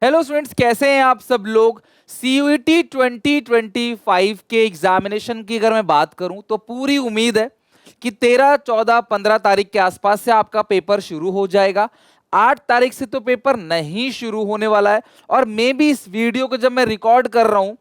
Hello students, कैसे हैं आप सब लोग। सीयूईटी 2025 के एग्जामिनेशन की अगर मैं बात करूं तो पूरी उम्मीद है कि 13, 14, 15 तारीख के आसपास से आपका पेपर शुरू हो जाएगा। 8 तारीख से तो पेपर नहीं शुरू होने वाला है। और मे भी इस वीडियो को जब मैं रिकॉर्ड कर रहा हूं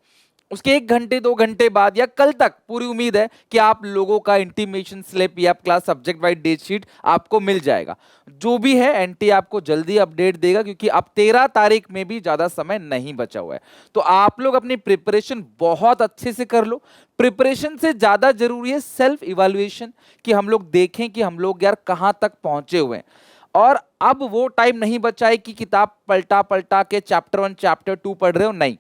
उसके 1 घंटे 2 घंटे बाद या कल तक पूरी उम्मीद है कि आप लोगों का इंटीमेशन स्लिप या class subject wise date sheet आपको मिल जाएगा। जो भी है एनटी आपको जल्दी अपडेट देगा, क्योंकि अब 13 तारीख में भी ज्यादा समय नहीं बचा हुआ है। तो आप लोग अपनी प्रिपरेशन बहुत अच्छे से कर लो। प्रिपरेशन से ज्यादा जरूरी है सेल्फ इवैल्यूएशन, कि हम लोग देखें कि हम लोग यार कहां तक पहुंचे हुए हैं। और अब वो टाइम नहीं बचा है कि किताब पलटा पलटा के चैप्टर 1 चैप्टर 2 पढ़ रहे हो, नहीं।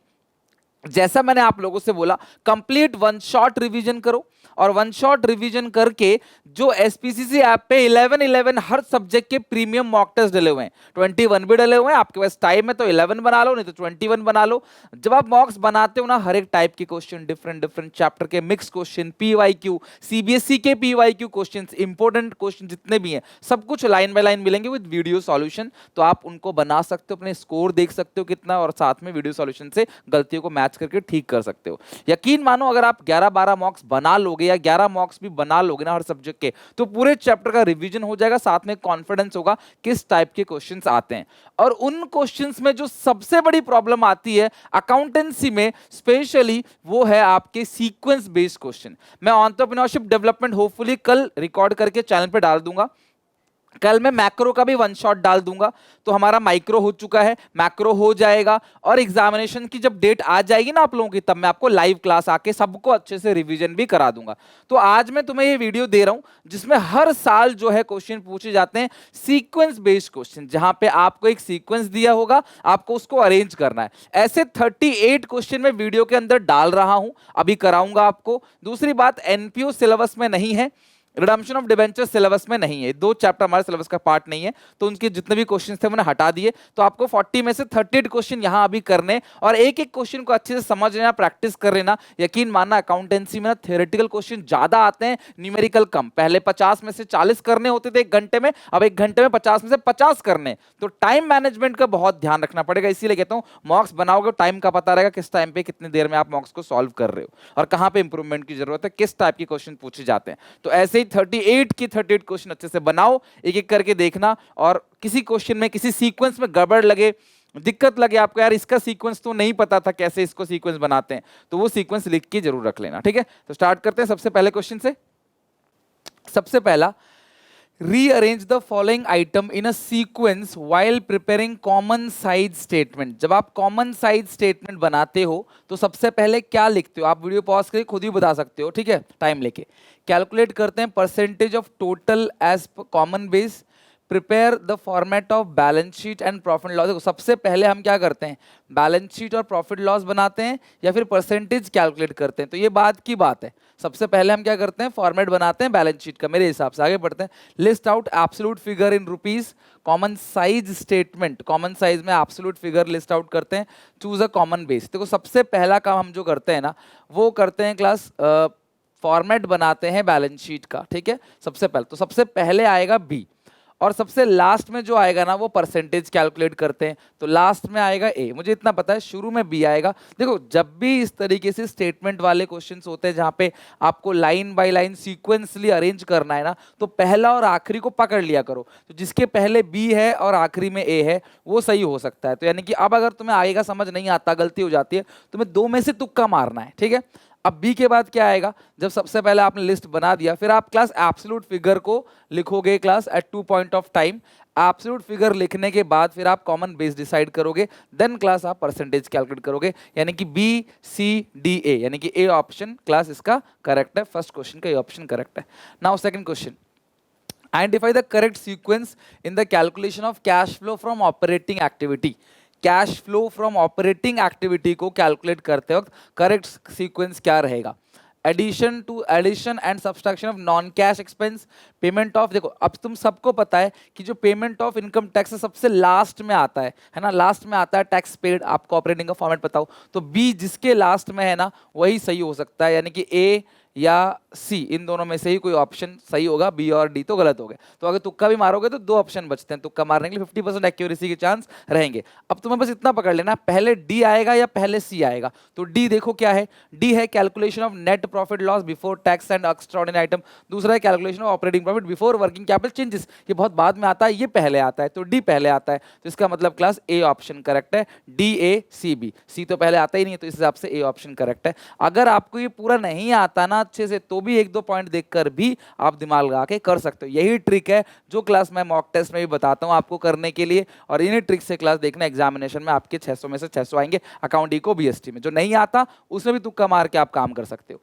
जैसा मैंने आप लोगों से बोला, कंप्लीट वन शॉट रिवीजन करो। और वन शॉट रिवीजन करके जो एसपीसीसी ऐप पे 11-11 हर सब्जेक्ट के प्रीमियम मॉक टेस्ट डले हुए हैं, 21 भी डले हुए हैं। आपके पास टाइम है तो 11 बना लो, नहीं तो 21 बना लो। जब आप मॉक्स बनाते हो ना, हर एक टाइप के क्वेश्चन, डिफरेंट डिफरेंट चैप्टर के मिक्स क्वेश्चन, पीवाईक्यू, सीबीएसई के पीवाईक्यू क्वेश्चन, इंपोर्टेंट क्वेश्चन जितने भी हैं, सब कुछ लाइन बाय लाइन मिलेंगे विद वीडियो सॉल्यूशन। तो आप उनको बना सकते हो, अपने स्कोर देख सकते हो कितना, और साथ में वीडियो सॉल्यूशन से गलतियों को मैच करके ठीक कर सकते हो। यकीन मानो, अगर आप 11-12 मॉक्स बना लोगे या 11 मॉक्स भी बना लोगे ना हर सब्जेक्ट के, तो पूरे चैप्टर का रिवीजन हो जाएगा। साथ में कॉन्फिडेंस होगा किस टाइप के क्वेश्चंस आते हैं। और उन क्वेश्चंस में जो सबसे बड़ी प्रॉब्लम आती है अकाउंटेंसी में स्पेशली, वो है आपके सीक्वेंस बेस्ड क्वेश्चन। मैं एंटरप्रेन्योरशिप डेवलपमेंट होपफुली कल रिकॉर्ड करके चैनल पे डाल दूंगा। कल मैं मैक्रो का भी वन शॉट डाल दूंगा। तो हमारा माइक्रो हो चुका है, मैक्रो हो जाएगा। और एग्जामिनेशन की जब डेट आ जाएगी ना आप लोगों की, तब मैं आपको लाइव क्लास आके सबको अच्छे से रिवीजन भी करा दूंगा। तो आज मैं तुम्हें ये वीडियो दे रहा हूं जिसमें हर साल जो है क्वेश्चन पूछे जाते हैं, सीक्वेंस बेस्ड क्वेश्चन, जहां पे आपको एक सीक्वेंस दिया होगा, आपको उसको अरेंज करना है। ऐसे 38 क्वेश्चन मैं वीडियो के अंदर डाल रहा हूं, अभी कराऊंगा आपको। दूसरी बात, एनपीओ सिलेबस में नहीं है, रिडम्पशन ऑफ डिबेंचर सिलेबस में नहीं है, 2 चैप्टर हमारे सिलेबस का पार्ट नहीं है। तो उनके जितने भी क्वेश्चन थे मैंने हटा दिए। तो आपको 40 में से 38 क्वेश्चन यहां अभी करने, और एक एक क्वेश्चन को अच्छे से समझ लेना, प्रैक्टिस कर लेना। यकीन मानना, अकाउंटेंसी में थ्योरेटिकल क्वेश्चन ज्यादा आते हैं, न्यूमेरिकल कम। पहले 50 में से 40 करने होते थे 1 घंटे में, अब 1 घंटे में 50 में से 50 करने। तो टाइम मैनेजमेंट का बहुत ध्यान रखना पड़ेगा। इसीलिए कहता हूं, मॉक्स बनाओगे टाइम का पता रहेगा, किस टाइम पे कितनी देर में आप मॉक्स को सॉल्व कर रहे हो और कहां पे इंप्रूवमेंट की जरूरत है, किस टाइप के क्वेश्चन पूछे जाते हैं। तो ऐसे ही 38 की 38 क्वेश्चन अच्छे से बनाओ, एक एक करके देखना। और किसी क्वेश्चन में, किसी सीक्वेंस में गड़बड़ लगे, दिक्कत लगे आपको, यार इसका सीक्वेंस तो नहीं पता था कैसे इसको सीक्वेंस बनाते हैं, तो वो सीक्वेंस लिख के जरूर रख लेना, ठीक है। तो स्टार्ट करते हैं सबसे पहले क्वेश्चन से। सबसे पहला, rearrange the following item in a sequence while preparing common size statement. जब आप कॉमन साइज स्टेटमेंट बनाते हो तो सबसे पहले क्या लिखते हो, आप वीडियो पॉज करके खुद ही बता सकते हो, ठीक है, टाइम लेके। कैलकुलेट करते हैं percentage of total as common base, prepare the format of balance sheet and profit loss. देखो, सबसे पहले हम क्या करते हैं, बैलेंस शीट और प्रॉफिट लॉस बनाते हैं या फिर परसेंटेज कैलकुलेट करते हैं। तो ये बात की बात है, सबसे पहले हम क्या करते हैं, फॉर्मेट बनाते हैं बैलेंस शीट का, मेरे हिसाब से। आगे बढ़ते हैं, list out absolute figure in rupees, common size statement, common size में एब्सोल्यूट फिगर लिस्ट आउट करते हैं, चूज अ कॉमन बेस। देखो, सबसे पहला काम हम जो करते हैं ना, वो करते हैं क्लास फॉर्मेट बनाते हैं बैलेंस शीट का, ठीक है। सबसे पहले, तो सबसे पहले आएगा बी, और सबसे लास्ट में जो आएगा ना वो परसेंटेज कैलकुलेट करते हैं, तो लास्ट में आएगा ए। मुझे इतना पता है, शुरू में बी आएगा। देखो, जब भी इस तरीके से स्टेटमेंट वाले क्वेश्चंस होते हैं जहां पे आपको line by line sequentially arrange करना है ना, तो पहला और आखिरी को पकड़ लिया करो। तो जिसके पहले बी है और आखिरी में ए है वो सही हो सकता है। तो यानी कि अब अगर तुम्हें आगे का समझ नहीं आता, गलती हो जाती है, तुम्हें 2 में से तुक्का मारना है, ठीक है। अब बी के बाद क्या आएगा, जब सबसे पहले आपने लिस्ट बना दिया, फिर आप क्लास एब्सोल्यूट फिगर को लिखोगे class at 2 point of time. Absolute figure लिखने के बाद फिर आप कॉमन बेस डिसाइड करोगे, देन क्लास आप परसेंटेज कैलकुलेट करोगे। यानी कि बी सी डी ए, यानी कि ए ऑप्शन क्लास इसका करेक्ट है। फर्स्ट क्वेश्चन का ये ऑप्शन करेक्ट है। Now second question, identify the correct sequence in the calculation of cash flow from operating activity. Cash flow from operating activity को calculate करते वक्त करेक्ट सीक्वेंस क्या रहेगा। Addition and subtraction of non cash expense, payment of. देखो, अब तुम सबको पता है कि जो पेमेंट ऑफ इनकम टैक्स सबसे लास्ट में आता है ना, लास्ट में आता है टैक्स पेड। आपको ऑपरेटिंग का फॉर्मेट बताओ, तो बी जिसके लास्ट में है ना वही सही हो सकता है। यानी कि ए या सी, इन दोनों में से ही कोई ऑप्शन सही होगा, बी और डी तो गलत हो गए। तो अगर तुक्का भी मारोगे तो दो ऑप्शन बचते हैं, तुक्का मारने के लिए 50% एक्यूरेसी के चांस रहेंगे। अब तुम्हें बस इतना पकड़ लेना, पहले डी आएगा या पहले सी आएगा। तो डी देखो क्या है, डी है calculation of net profit loss before tax and extraordinary item, दूसरा है calculation of operating profit before working capital changes. ये बहुत बाद में आता है, ये पहले आता है, तो डी पहले आता है। तो इसका मतलब क्लास ए ऑप्शन करेक्ट है, डी ए सी बी, सी तो पहले आता ही नहीं है, तो इस हिसाब से ए ऑप्शन करेक्ट है। अगर आपको ये पूरा नहीं आता ना अच्छे से, तो भी एक दो पॉइंट देखकर भी आप दिमाग लगा के कर सकते हो। यही ट्रिक है जो क्लास मैं मॉक टेस्ट में भी बताता हूँ आपको करने के लिए, और इन्हीं ट्रिक से क्लास देखना एग्जामिनेशन में आपके 600 में से 600 आएंगे, अकाउंट इको बीएसटी में। जो नहीं आता उसमें भी तुक्का मार के आप काम कर सकते हो।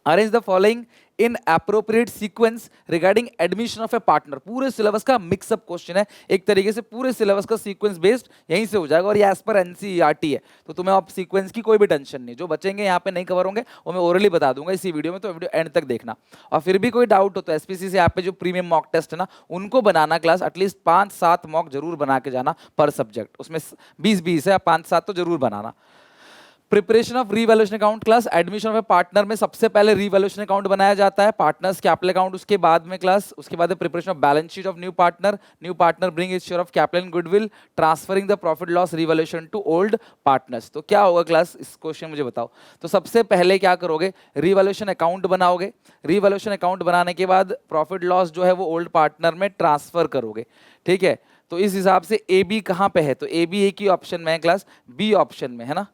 Arrange the following in appropriate sequence regarding admission of a partner. पूरे सिलेबस का मिक्सअप क्वेश्चन है, एक तरीके से पूरे सिलेबस का सीक्वेंस बेस्ड यहीं से हो जाएगा, और ये एज पर एनसीईआरटी है, तो तुम्हें अब सीक्वेंस की कोई भी टेंशन नहीं। जो बचेंगे यहाँ पे नहीं कवर होंगे वो मैं ओरली बता दूंगा इसी वीडियो में, तो वीडियो एंड तक देखना। और फिर भी कोई डाउट हो तो एसपीसी से आप पे जो प्रीमियम मॉक टेस्ट है ना, उनको बनाना क्लास एटलीस्ट 5-7 मॉक जरूर बना के जाना पर सब्जेक्ट, उसमें 20-20 है, 5-7 तो जरूर बनाना। Preparation of revaluation account class, admission of a partner में सबसे पहले रीवैल्यूएशन अकाउंट बनाया जाता है, पार्टनर्स कैपिटल अकाउंट उसके बाद में क्लास, उसके बाद preparation of balance sheet of new partner bring is share of capital and goodwill, transferring the profit loss revaluation to old partners. तो क्या होगा क्लास, इस क्वेश्चन मुझे बताओ। तो सबसे पहले क्या करोगे, रीवैल्यूएशन अकाउंट बनाओगे, रीवैल्यूएशन अकाउंट बनाने के बाद प्रॉफिट लॉस जो है वो ओल्ड पार्टनर में ट्रांसफर करोगे, ठीक है। तो इस हिसाब से ए बी कहाँ पे है, तो ए बी एक ही ऑप्शन में है क्लास, बी ऑप्शन में है ना,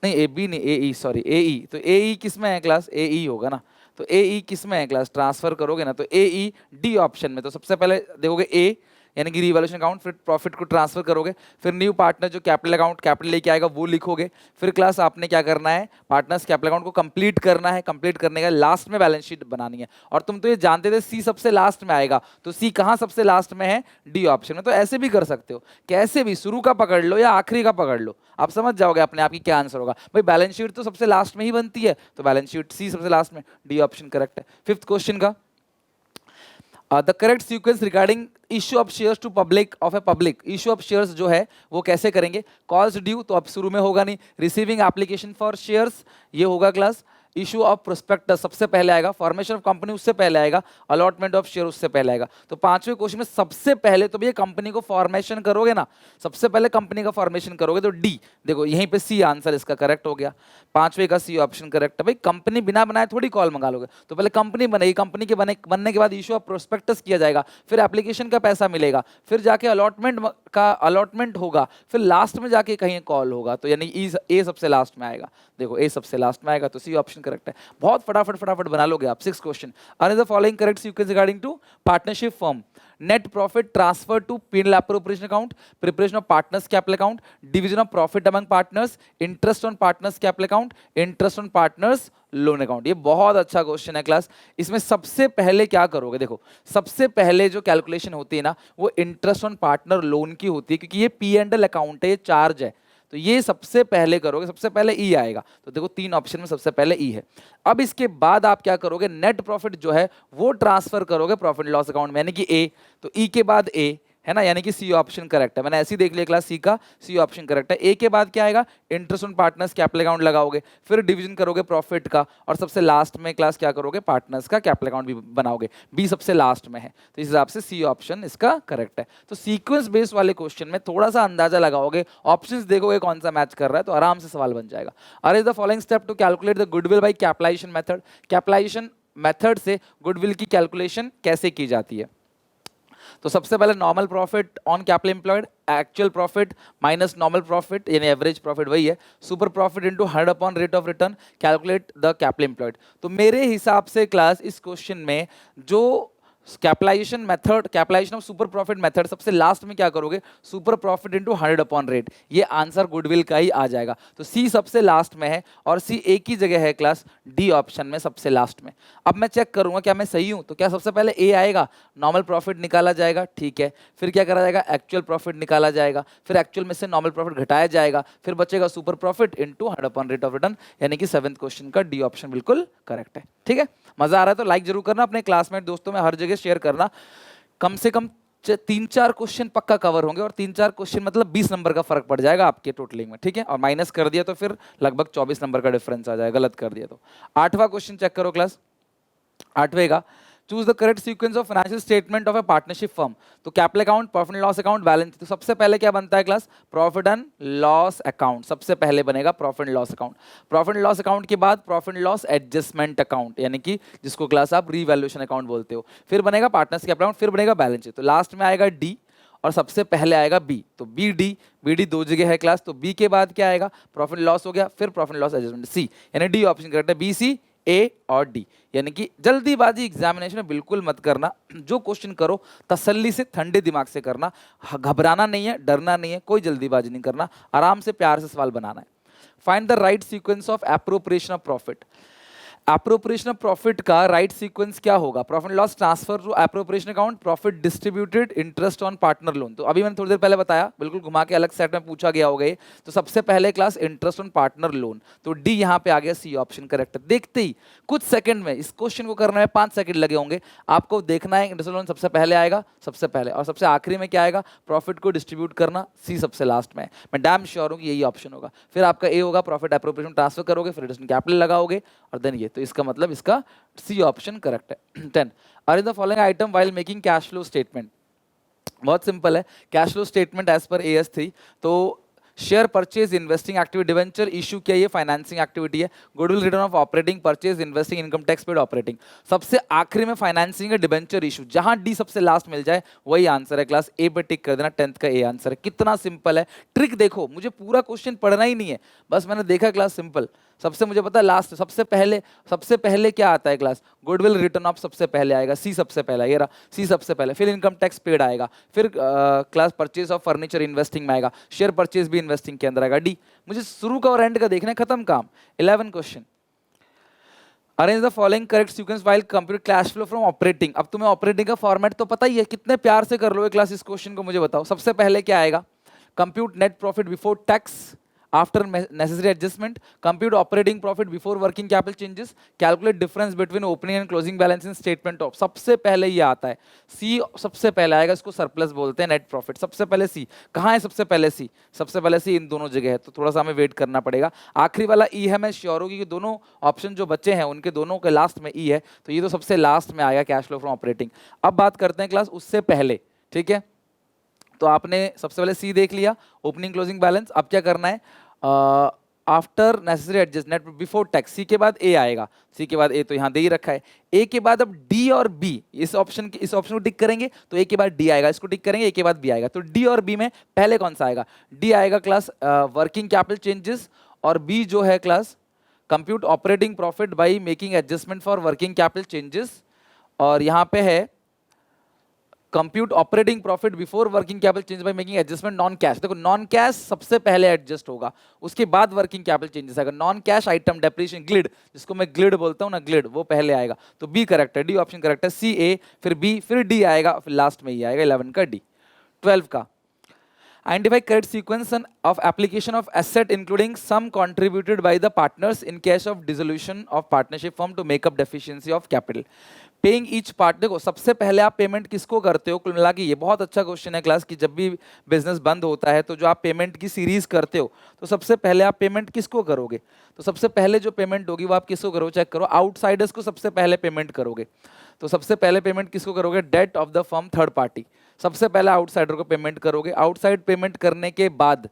नहीं ए बी नहीं, ए ई, सॉरी ए ई, तो ए ई किस में है क्लास, ए ई होगा ना, तो ए ई किस में है क्लास, ट्रांसफर करोगे ना, तो ए ई डी ऑप्शन में। तो सबसे पहले देखोगे ए यानी कि रिवैल्यूएशन अकाउंट, फिर प्रॉफिट को ट्रांसफर करोगे, फिर न्यू पार्टनर जो कैपिटल अकाउंट कैपिटल लेके आएगा वो लिखोगे, फिर क्लास आपने क्या करना है, पार्टनर्स कैपिटल अकाउंट को कंप्लीट करना है, कंप्लीट करने का लास्ट में बैलेंस शीट बनानी है। और तुम तो ये जानते थे सी सबसे लास्ट में आएगा, तो सी कहाँ सबसे लास्ट में है, डी ऑप्शन में। तो ऐसे भी कर सकते हो, कैसे भी शुरू का पकड़ लो या आखिरी का पकड़ लो, आप समझ जाओगे अपने आप की क्या आंसर होगा। भाई बैलेंस शीट तो सबसे लास्ट में ही बनती है, तो बैलेंस शीट सी सबसे लास्ट में, डी ऑप्शन करेक्ट है। फिफ्थ क्वेश्चन का the correct sequence regarding issue of shares to public of a public, issue of shares जो है वो कैसे करेंगे, कॉल्स ड्यू तो अब शुरू में होगा नहीं, रिसीविंग एप्लीकेशन फॉर शेयर्स ये होगा क्लास, इशू ऑफ प्रोस्पेक्टस सबसे पहले आएगा, फॉर्मेशन ऑफ कंपनी उससे पहले आएगा, अलॉटमेंट ऑफ शेयर उससे पहले आएगा। तो पांचवें क्वेश्चन में सबसे पहले तो भैया कंपनी को फॉर्मेशन करोगे ना, सबसे पहले कंपनी का फॉर्मेशन करोगे, तो डी देखो यहीं पे सी आंसर इसका करेक्ट हो गया, पांचवें का सी ऑप्शन करेक्ट है। भाई कंपनी बिना बनाए थोड़ी कॉल मंगा लोगे, तो पहले कंपनी बनेगी, कंपनी के बनने के बाद इशू ऑफ प्रोस्पेक्टस किया जाएगा, फिर एप्लीकेशन का पैसा मिलेगा, फिर जाके अलॉटमेंट होगा, फिर लास्ट में जाके कहीं कॉल होगा, तो यानी ए सबसे लास्ट में आएगा। देखो ए सबसे लास्ट में आएगा, तो सी ऑप्शन करेक्ट है। बहुत फटाफट बना लोगे आप। 6 question, another following correct sequence regarding to partnership firm, net profit transfer to P&L appropriation account, preparation of partners capital account, division of profit among partners, interest on partners capital account, interest on partners loan account. ये बहुत अच्छा question है class. इसमें सबसे पहले क्या करोगे, देखो सबसे पहले जो कैलकुलेशन होती है ना वो इंटरेस्ट ऑन पार्टनर लोन की होती है, क्योंकि ये P&L अकाउंट है, ये चार्ज है, तो ये सबसे पहले करोगे, सबसे पहले ई आएगा। तो देखो 3 ऑप्शन में सबसे पहले ई है। अब इसके बाद आप क्या करोगे, नेट प्रॉफिट जो है वो ट्रांसफर करोगे प्रॉफिट लॉस अकाउंट में, यानी कि ए, तो ई के बाद ए है ना, यानी कि सी ऑप्शन करेक्ट है। मैंने ऐसे ही देख लिया क्लास, सी का सी ऑप्शन करेक्ट है। ए के बाद क्या आएगा, interest on partners capital account लगाओगे, फिर डिवीजन करोगे प्रॉफिट का, और सबसे लास्ट में क्लास क्या करोगे, पार्टनर्स का कैपिटल अकाउंट भी बनाओगे, बी सबसे लास्ट में है, तो इस हिसाब से सी ऑप्शन इसका करेक्ट है। तो सीक्वेंस बेस्ड वाले क्वेश्चन में थोड़ा सा अंदाजा लगाओगे, ऑप्शंस देखोगे कौन सा मैच कर रहा है, तो आराम से सवाल बन जाएगा। Are the following step to calculate the goodwill by capitalisation method, capitalisation method से गुडविल की कैलकुलेशन कैसे की जाती है। तो सबसे पहले normal profit on capital employed, actual profit minus normal profit यानी एवरेज प्रॉफिट वही है, super profit into 100 upon rate of return, calculate the capital employed. तो मेरे हिसाब से क्लास इस क्वेश्चन में जो capitalisation method, capitalisation of super profit method, सबसे लास्ट में क्या करोगे, super profit into 100 upon rate, ये आंसर गुडविल का ही आ जाएगा। तो सी सबसे लास्ट में है और सी एक ही जगह है क्लास, डी ऑप्शन में सबसे लास्ट में। अब मैं चेक करूंगा क्या मैं सही हूं, तो क्या सबसे पहले ए आएगा, नॉर्मल प्रॉफिट निकाला जाएगा, ठीक है, फिर क्या करा जाएगा, एक्चुअल प्रॉफिट निकाला जाएगा, फिर एक्चुअल में से नॉर्मल प्रॉफिट घटाया जाएगा, फिर बचेगा super profit into 100 upon rate of return, यानी कि 7th क्वेश्चन का डी ऑप्शन बिल्कुल करेक्ट है। ठीक है, मजा आ रहा है तो लाइक जरूर करना, अपने क्लासमेट दोस्तों में हर जगह शेयर करना, कम से कम तीन चार क्वेश्चन पक्का कवर होंगे, और तीन चार क्वेश्चन मतलब 20 नंबर का फर्क पड़ जाएगा आपके टोटलिंग में, ठीक है। और माइनस कर दिया तो फिर लगभग 24 नंबर का डिफरेंस आ जाएगा, गलत कर दिया तो। आठवां क्वेश्चन चेक करो क्लास, आठवें का, choose the correct sequence of financial statement of a partnership firm. तो capital account, profit and loss account, balance. तो सबसे पहले क्या बनता है class, profit and loss account सबसे पहले बनेगा, profit and loss account. Profit and loss account के बाद profit and loss adjustment account, यानी कि जिसको क्लास आप रीवैल्यूएशन अकाउंट बोलते हो। फिर बनेगा पार्टनर्स कैपिटल अकाउंट, फिर बनेगा बैलेंस शीट। तो लास्ट में आएगा डी और सबसे पहले आएगा बी। तो बी डी दो जगह है क्लास, तो बी के बाद क्या आएगा, प्रॉफिट लॉस हो गया, फिर प्रॉफिट लॉस एडजस्टमेंट, सी, यानी डी ऑप्शन करेक्ट है, बी, सी, ए और डी। यानी कि जल्दीबाजी एग्जामिनेशन में बिल्कुल मत करना, जो क्वेश्चन करो तसल्ली से ठंडे दिमाग से करना, घबराना नहीं है, डरना नहीं है, कोई जल्दीबाजी नहीं करना, आराम से प्यार से सवाल बनाना है। Find the right sequence of appropriation of profit. Appropriation of profit का राइट सीक्वेंस क्या होगा, profit loss transfer to appropriation account, profit distributed, interest on partner loan. तो अभी मैंने थोड़ी देर पहले बताया, बिल्कुल घुमा के अलग सेट में पूछा गया होगा ये। तो सबसे पहले class interest on partner loan, तो डी यहाँ पे आ गया, सी ऑप्शन करेक्ट है। देखते ही कुछ सेकंड में इस क्वेश्चन को करने में 5 सेकंड लगे होंगे, आपको देखना है इंटरेस्ट लोन सबसे पहले आएगा, सबसे पहले, और सबसे आखिरी में क्या आएगा, प्रॉफिट को डिस्ट्रीब्यूट करना, सी सबसे लास्ट में। मैं डैम श्योर हूँ कि यही ऑप्शन होगा। फिर आपका ए होगा, प्रॉफिट एप्रोप्रिएशन ट्रांसफर करोगे, फिर इंटरेस्ट कैपिटल लगाओगे, और देन ये, तो इसका मतलब इसका सी ऑप्शन करेक्ट है। 10, arrange the following item while making cash flow statement. बहुत सिंपल है, cash flow statement as per AS3। तो share purchase, investing activity, debenture issue क्या, ये फाइनेंसिंग एक्टिविटी है। Goodwill return of operating, purchase, investing, income tax paid, operating. सबसे आखिरी में financing है, डिवेंचर इशू। जहां डी सबसे लास्ट मिल जाए वही आंसर है क्लास, ए पे टिक कर देना, 10th का ए आंसर है। कितना सिंपल है, ट्रिक देखो, मुझे पूरा क्वेश्चन पढ़ना ही नहीं है, बस मैंने देखा क्लास सिंपल, सबसे मुझे पता है लास्ट, सबसे पहले क्या आता है क्लास, गुडविल रिटर्न ऑफ सबसे पहले आएगा, सी सबसे पहला, ये रहा सी सबसे पहले, फिर इनकम टैक्स पेड आएगा, फिर class purchase of furniture investing में आएगा, शेयर परचेज भी इन्वेस्टिंग के अंदर आएगा, डी। मुझे शुरू का और एंड का देखना है, खत्म काम। 11 question, arrange the following correct sequence while compute cash flow from operating. अब तुम्हें ऑपरेटिंग का फॉर्मेट तो पता ही है, कितने प्यार से कर लोगे क्लास इस क्वेश्चन को, मुझे बताओ। सबसे पहले क्या आएगा, compute net profit before tax after necessary adjustment, compute operating profit before working capital changes, calculate difference between opening and closing balance in statement of। सबसे पहले ये आता है, सी सबसे पहले आएगा, इसको सरप्लस बोलते हैं, नेट प्रॉफिट सबसे पहले सी। कहाँ है सबसे पहले सी, सबसे पहले सी इन दोनों जगह है, तो थोड़ा सा हमें वेट करना पड़ेगा। आखिरी वाला ई है, मैं श्योर हूँ कि दोनों ऑप्शन जो बच्चे हैं उनके दोनों के लास्ट में ई है, तो ये तो सबसे लास्ट में आएगा कैश फ्लो फ्रॉम ऑपरेटिंग। अब बात करते हैं क्लास उससे पहले, ठीक है। तो आपने सबसे पहले सी देख लिया, ओपनिंग क्लोजिंग बैलेंस। अब क्या करना है, after necessary adjust net before tax, C के बाद ए आएगा, सी के बाद ए तो यहाँ दे ही रखा है, ए के बाद अब डी और बी, इस ऑप्शन को टिक करेंगे तो ए के बाद डी आएगा, इसको टिक करेंगे ए के बाद बी आएगा। तो डी और बी में पहले कौन सा आएगा, डी आएगा क्लास वर्किंग कैपिटल चेंजेस, और बी जो है class compute operating profit by making adjustment for working capital changes, और यहाँ पे है compute operating profit before working capital change by making adjustment non cash. देखो नॉन कैश सबसे पहले एडजस्ट होगा, उसके बाद वर्किंग कैपिटल चेंजेस आएगा। नॉन कैश आइटम डेप्रिसिएशन ग्लिड, जिसको मैं ग्लिड बोलता हूँ ना, ग्लिड, वो पहले आएगा। तो बी करेक्ट है, डी ऑप्शन करेक्ट है, सी ए, फिर बी, फिर डी आएगा, फिर लास्ट में ही आएगा 11 का डी। 12 का, identify correct sequence of application of asset including sum contributed by the partners in case of dissolution of partnership firm to make up deficiency of capital. Paying each part, देखो सबसे पहले आप payment किसको करते हो, कुल मिला के ये बहुत अच्छा क्वेश्चन है क्लास की, जब भी बिजनेस बंद होता है तो जो आप पेमेंट की सीरीज करते हो, तो सबसे पहले आप पेमेंट किसको करोगे, तो सबसे पहले जो पेमेंट होगी वो आप किसको करोगे, चेक करो, आउटसाइडर्स को सबसे पहले पेमेंट करोगे। तो सबसे पहले पेमेंट किसको करोगे, debt of the firm third party, सबसे पहले आउटसाइडर को पेमेंट करोगे। आउटसाइड पेमेंट करने के बाद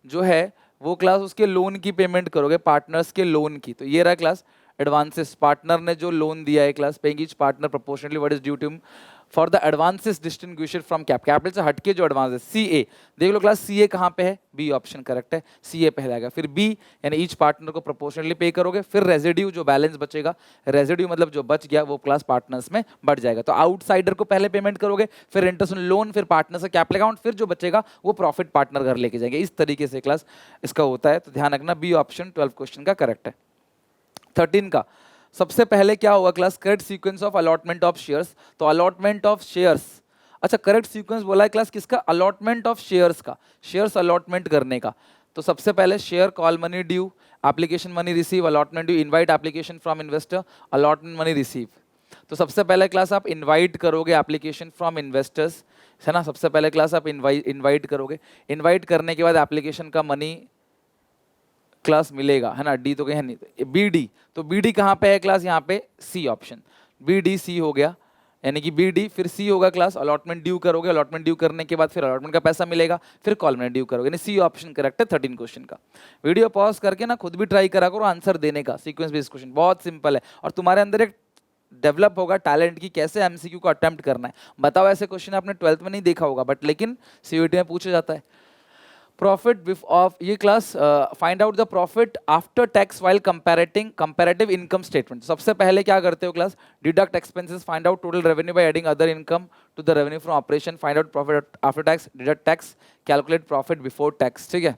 जो है वो क्लास उसके लोन की पेमेंट करोगे, पार्टनर्स के लोन की। तो ये रहा क्लास एडवांसेस, पार्टनर ने जो लोन दिया है class, paying each partner proportionately what is due to him for the advances distinguished from capital से हटके जो एडवांस है, सी ए। देख लो क्लास सी ए कहाँ पे है, बी ऑप्शन करेक्ट है, सी ए पहले आएगा। फिर बी यानी ईच पार्टनर को प्रोपोर्शनली पे करोगे। फिर रेजिड्यू जो बैलेंस बचेगा, रेजिड्यू मतलब जो बच गया वो क्लास पार्टनर्स में बढ़ जाएगा। तो आउटसाइडर को पहले पेमेंट करोगे, फिर इंटरेस्ट ऑन लोन, फिर पार्टनर्स का कैपिटल अकाउंट, फिर जो बचेगा वो प्रॉफिट पार्टनर घर लेके जाएंगे। इस तरीके से क्लास इसका होता है, तो ध्यान रखना बी ऑप्शन 12 क्वेश्चन का करेक्ट है। 13 का, सबसे पहले क्या होगा class, correct sequence of allotment of shares. तो अलॉटमेंट ऑफ शेयर्स, अच्छा करेक्ट सीक्वेंस बोला है क्लास किसका, अलॉटमेंट ऑफ शेयर्स का, शेयर्स अलॉटमेंट करने का। तो सबसे पहले share call money due, application money receive, allotment due, invite application from investor, allotment money receive. तो सबसे पहले क्लास आप इनवाइट करोगे एप्लीकेशन फ्रॉम इन्वेस्टर्स, है ना। सबसे पहले क्लास आप इनवाइट करोगे, इनवाइट करने के बाद एप्लीकेशन का मनी क्लास मिलेगा, है ना। डी तो कहीं नहीं, बी डी, तो बी डी कहाँ पे है क्लास, यहाँ पे C option, B D C हो गया, यानी कि बी डी फिर सी होगा क्लास, अलॉटमेंट ड्यू करोगे, अलॉटमेंट ड्यू करने के बाद फिर अलॉटमेंट का पैसा मिलेगा, फिर कॉल में ड्यू करोगे, यानी सी ऑप्शन करेक्ट है 13 क्वेश्चन का। वीडियो पॉज करके ना खुद भी ट्राई करा करो आंसर देने का, सीक्वेंस बेस्ड क्वेश्चन बहुत सिंपल है, और तुम्हारे अंदर एक डेवलप होगा टैलेंट की कैसे एमसीक्यू को अटेम्प्ट करना है। बताओ ऐसे क्वेश्चन आपने 12th में नहीं देखा होगा, बट लेकिन सीयूईटी में पूछा जाता है। प्रॉफिट ऑफ ये class, find out the profit after tax while comparative income statement. सबसे पहले क्या करते हो class, deduct expenses, find out total revenue by adding other income to the revenue from operation, find out profit after tax, deduct tax, calculate profit before tax. ठीक है,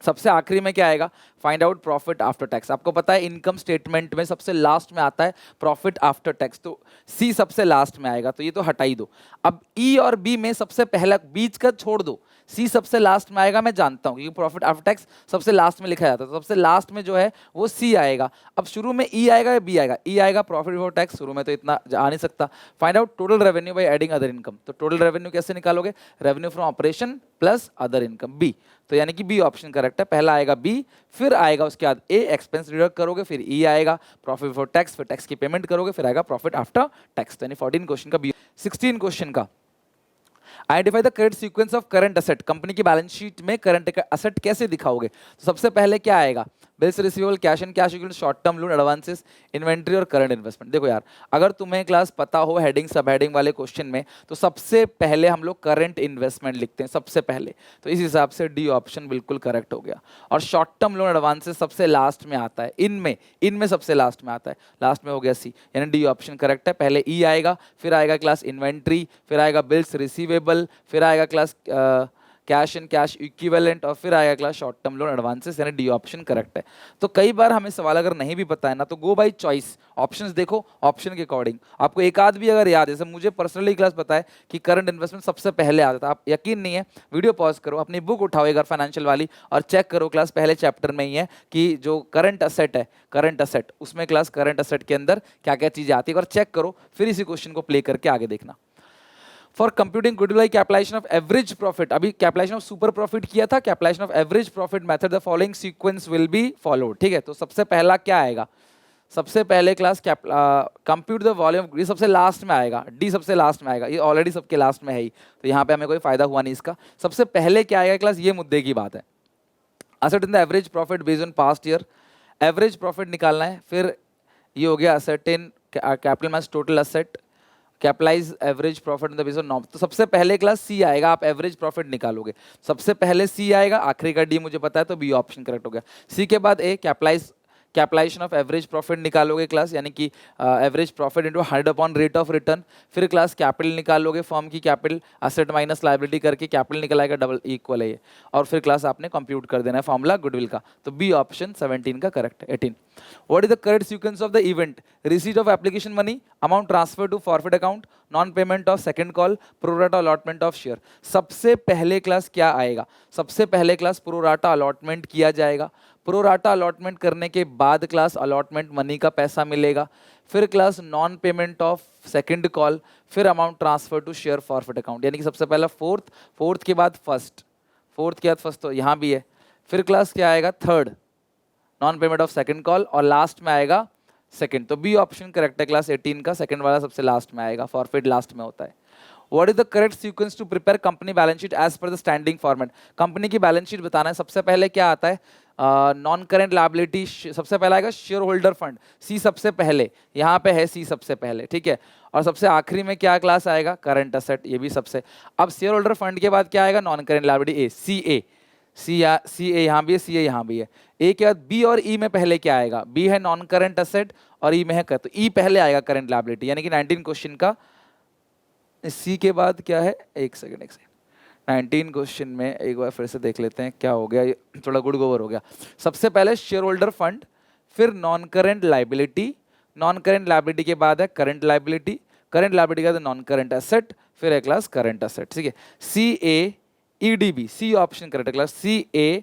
सबसे आखिरी में क्या आएगा, find out profit after tax. आपको पता है इनकम स्टेटमेंट में सबसे लास्ट में आता है प्रॉफिट आफ्टर टैक्स, तो सी सबसे लास्ट में आएगा, तो ये तो हटा ही दो। अब ई और बी में सबसे पहला, बीच का छोड़ दो, सी सबसे लास्ट में आएगा, मैं जानता हूँ क्योंकि प्रॉफिट आफ्टर टैक्स सबसे लास्ट में लिखा जाता है, तो सबसे लास्ट में जो है वो सी आएगा। अब शुरू में ई आएगा या बी आएगा, ई आएगा, प्रॉफिट बिफोर टैक्स शुरू में तो इतना आ नहीं सकता। Find out total revenue by adding other income, तो टोटल रेवेन्यू कैसे निकालोगे, revenue from operation plus other income, B, तो यानी कि बी ऑप्शन करेक्ट है। पहला आएगा बी, फिर आएगा उसके बाद ए, एक्सपेंस डिडक्ट करोगे, फिर ई आएगा, प्रॉफिट बिफोर टैक्स, फिर टैक्स की पेमेंट करोगे, फिर आएगा प्रॉफिट आफ्टर टैक्स, तो यानी 14 क्वेश्चन का बी। 16 क्वेश्चन का, identify the credit sequence of current asset, company की बैलेंस शीट में करंट असेट कैसे दिखाओगे। तो सबसे पहले क्या आएगा, bills receivable, cash and cash equivalent, short term loan, advances, inventory और करंट इन्वेस्टमेंट। देखो यार, अगर तुम्हें क्लास पता हो हेडिंग सब हेडिंग वाले क्वेश्चन में, तो सबसे पहले हम लोग करंट इन्वेस्टमेंट लिखते हैं सबसे पहले, तो इस हिसाब से डी ऑप्शन बिल्कुल करेक्ट हो गया। और शॉर्ट टर्म लोन एडवांसेस सबसे लास्ट में आता है, इनमें सबसे लास्ट में आता है, लास्ट में हो गया सी, यानी डी ऑप्शन करेक्ट है। पहले ई आएगा, फिर आएगा क्लास इन्वेंट्री, फिर आएगा बिल्स रिसीवेबल, फिर आएगा class cash and cash equivalent, और फिर आएगा class short term loan advances, यानी डी ऑप्शन करेक्ट है। तो कई बार हमें सवाल अगर नहीं भी पता है ना, तो गो बाय चॉइस, ऑप्शंस देखो, ऑप्शन के अकॉर्डिंग आपको एक आध भी अगर याद है, जैसे मुझे पर्सनली क्लास पता है कि करंट इन्वेस्टमेंट सबसे पहले आता था, आप यकीन नहीं है, वीडियो पॉज करो, अपनी बुक उठाओ एक बार फाइनेंशियल वाली और चेक करो, क्लास पहले चैप्टर में ही है कि जो करंट असेट है, करंट असेट, उसमें क्लास करंट असेट के अंदर क्या क्या चीजें आती है, और चेक करो, फिर इसी क्वेश्चन को प्ले करके आगे देखना। For computing goodwill by capitalisation of average profit, अभी कैपिटलाइजेशन ऑफ सुपर प्रॉफिट किया था, capitalisation of average profit method, the following sequence will be followed. ठीक है, तो सबसे पहला क्या आएगा, सबसे पहले क्लास कंप्यूट द वॉल्यूम, ये सबसे लास्ट में आएगा, डी सबसे लास्ट में आएगा, ये ऑलरेडी सबके लास्ट में है ही, तो यहाँ पे हमें कोई फायदा हुआ नहीं इसका। सबसे पहले क्या आएगा क्लास, ये मुद्दे की बात है, asset in the average profit based on past year, average profit निकालना है। फिर ये हो गया asset in capital minus total asset, capitalise average profit in the base of norm, तो सबसे पहले क्लास सी आएगा, आप एवरेज प्रॉफिट निकालोगे, सबसे पहले सी आएगा, आखिरी का डी मुझे पता है, तो बी ऑप्शन करेक्ट हो गया। सी के बाद ए, कैपिटलाइजेशन ऑफ एवरेज प्रॉफिट निकालोगे क्लास, यानी कि average profit into 100 upon rate of return, फिर क्लास कैपिटल निकालोगे, फर्म की कैपिटल असेट माइनस लायबिलिटी करके कैपिटल निकलाएगा, डबल इक्वल है ये, और फिर क्लास आपने कंप्यूट कर देना है फॉर्मूला गुडविल का, तो बी ऑप्शन 17 का करेक्ट है। 18, what is the correct sequence of the event, receipt of application money, amount transfer to forfeit account, non payment of second call, pro rata allotment of share. सबसे पहले class क्या आएगा, सबसे पहले क्लास प्रोराटा अलॉटमेंट किया जाएगा, pro rata allotment करने के बाद क्लास अलॉटमेंट मनी का पैसा मिलेगा, फिर class non payment of second call, फिर amount transfer to share forfeit account, यानी कि सबसे पहला फोर्थ के बाद फर्स्ट, फोर्थ के बाद फर्स्ट तो यहाँ भी है, फिर क्लास क्या आएगा third, non payment of second call, और लास्ट में आएगा सेकंड, तो बी ऑप्शन करेक्ट है क्लास 18 का, सेकंड वाला सबसे लास्ट में आएगा, फॉरफिट लास्ट में होता है। What is the correct sequence to prepare company balance sheet as per the standing format? Company की बैलेंस शीट बताना है, सबसे पहले क्या आता है, नॉन करेंट लायबिलिटी, सबसे पहला आएगा शेयर होल्डर फंड, सी सबसे पहले, यहाँ पे है सी सबसे पहले, ठीक है, और सबसे आखिरी में क्या क्लास आएगा, करंट असेट, ये भी सबसे। अब शेयर होल्डर फंड के बाद क्या आएगा, नॉन करेंट लायबिलिटी, ए, सी ए यहाँ भी है, सी ए यहाँ भी है। ए के बाद बी और ई में पहले क्या आएगा, बी है नॉन करेंट असेट और ई में है तो ई पहले आएगा करंट लायबिलिटी, यानी कि 19 क्वेश्चन का सी के बाद क्या है, एक सेकंड 19 क्वेश्चन में एक बार फिर से देख लेते हैं क्या हो गया, ये थोड़ा गुड गोवर हो गया। सबसे पहले शेयर होल्डर फंड, फिर non current liability, non current liability के बाद है करंट लायबिलिटी, करंट लायबिलिटी के बाद नॉन करेंट एसेट, फिर है क्लास करंट एसेट, ठीक है। C A E D B, C option correct है class, C A